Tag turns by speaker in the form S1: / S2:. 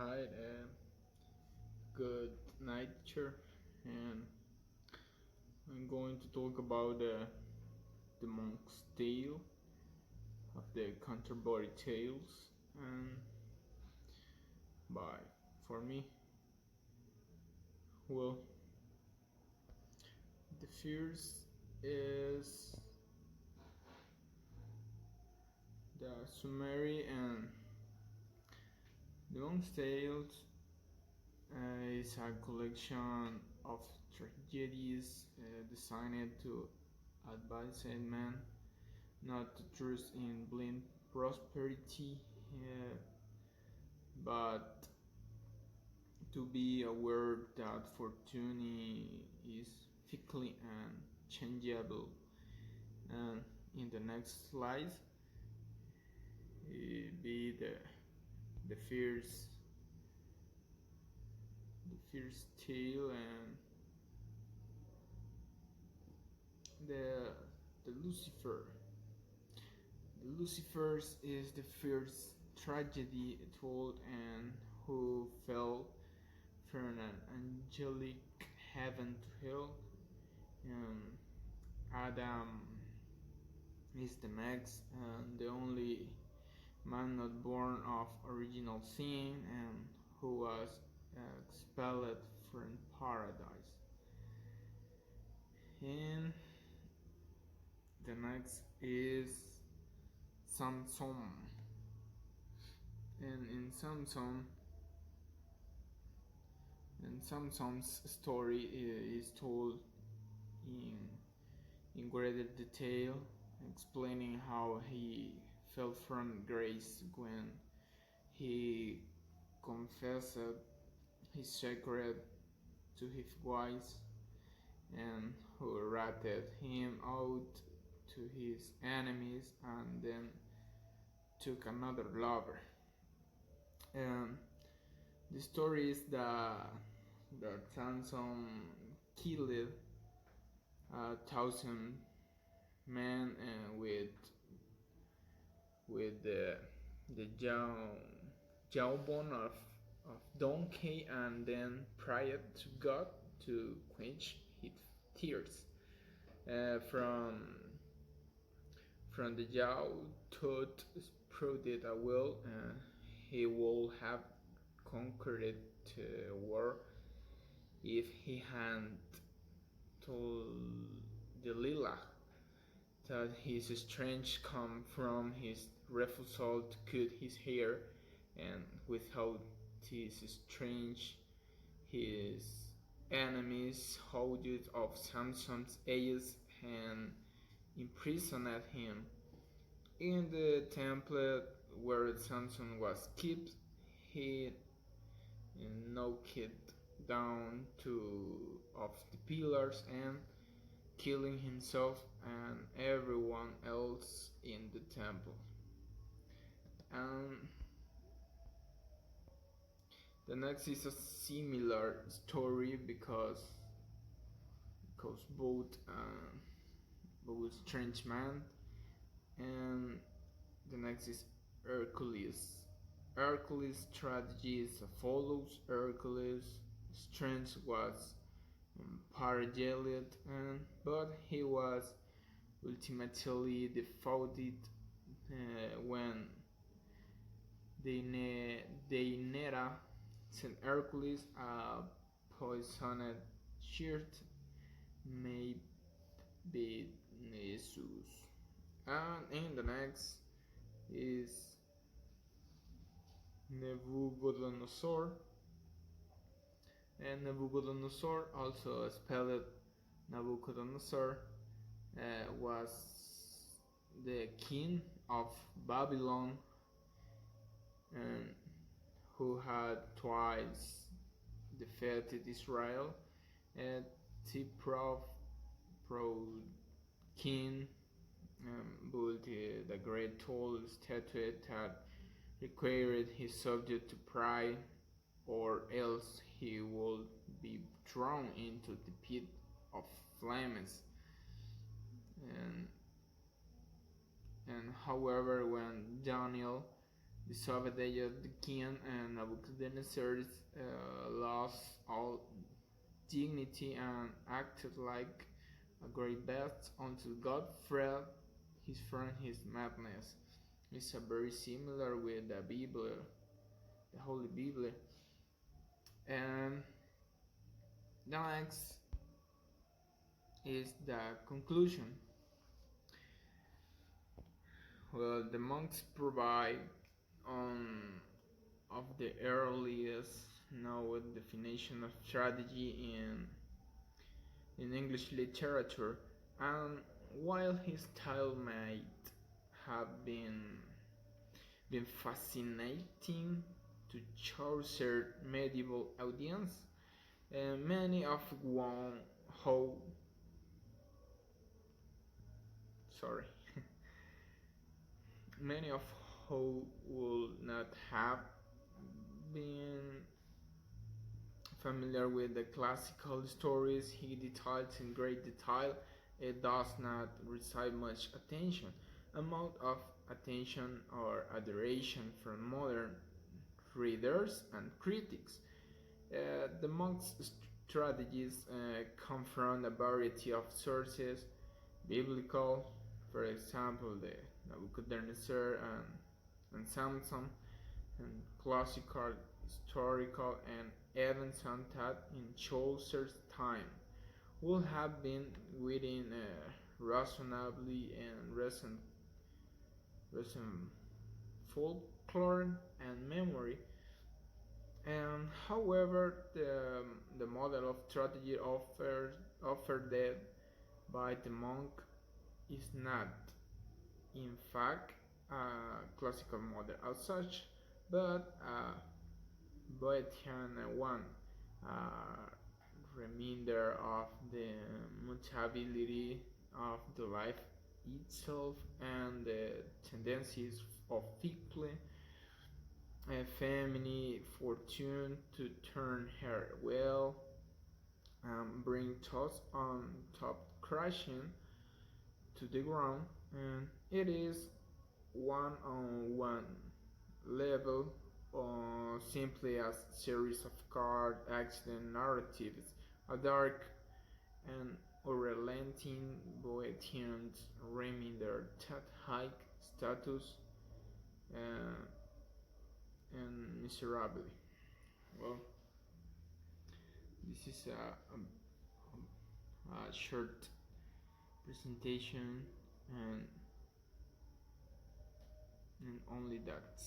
S1: Hi, good night, teacher. And I'm going to talk about the monk's tale of the Canterbury Tales. And by for me, well, the first is the summary, and the monk's tales is a collection of tragedies designed to advise man not to trust in blind prosperity, but to be aware that fortune is fickle and changeable. And in the next slide, it be the first tale, and the the Lucifer. The Lucifers is the first tragedy told, and who fell from an angelic heaven to hell. Um, Adam is the next and the only man not born of original sin, and who was expelled from paradise. And the next is Samson. And in Samson's story is told in greater detail, explaining how he fell from grace when he confessed his secret to his wives, and who ratted him out to his enemies and then took another lover. And the story is that Samson killed 1,000 men with the jawbone of donkey, and then prayed to God to quench his tears. From the jaw thought sprouted a will, he would have conquered the world if he had told Delilah that his strength come from his refusal to cut his hair, and without this strength his enemies hooded of Samson's eyes and imprisoned him in the temple where Samson was kept. He knocked down two of the pillars, and killing himself and everyone else in the temple. And the next is a similar story because both strange man. And the next is Hercules. Hercules' strategy is as follows. Hercules' strength was paralleled, but he was ultimately defeated when Deianira sent Hercules a poisoned shirt made by Nessus. And in the next is Nebuchadnezzar. And Nebuchadnezzar, also spelled Nabucodonosor, was the king of Babylon, and who had twice defeated Israel. And the proud king built the great tall statue that required his subject to pray, or else he would be thrown into the pit of flames. And however, when Daniel disobeyed the king, and Nebuchadnezzar lost all dignity and acted like a great beast until God freed his from his madness. It's a very similar with the Bible, the Holy Bible. And next is the conclusion. Well, the monks provide of the earliest known definition of tragedy in English literature, and while his style might have been fascinating to Chaucer medieval audience, many of one how sorry many of who would not have been familiar with the classical stories he details in great detail. It does not receive much attention, amount of attention or adoration from modern readers and critics. The monk's strategies come from a variety of sources, biblical, for example, the Nebuchadnezzar and Samson, and classical, historical, and even some that in Chaucer's time would have been within reasonably and recent folklore and memory. And however, the model of tragedy offered by the monk is not, in fact, a classical model as such, but a Boethian one, a reminder of the mutability of the life itself and the tendencies of fickle feminine fortune to turn her wheel and bring thoughts on top crashing to the ground, and it is one on one level or simply a series of card accident narratives, a dark and unrelenting Boethian's reminder that high status uh, and miserably. Well, this is a short presentation, and only that.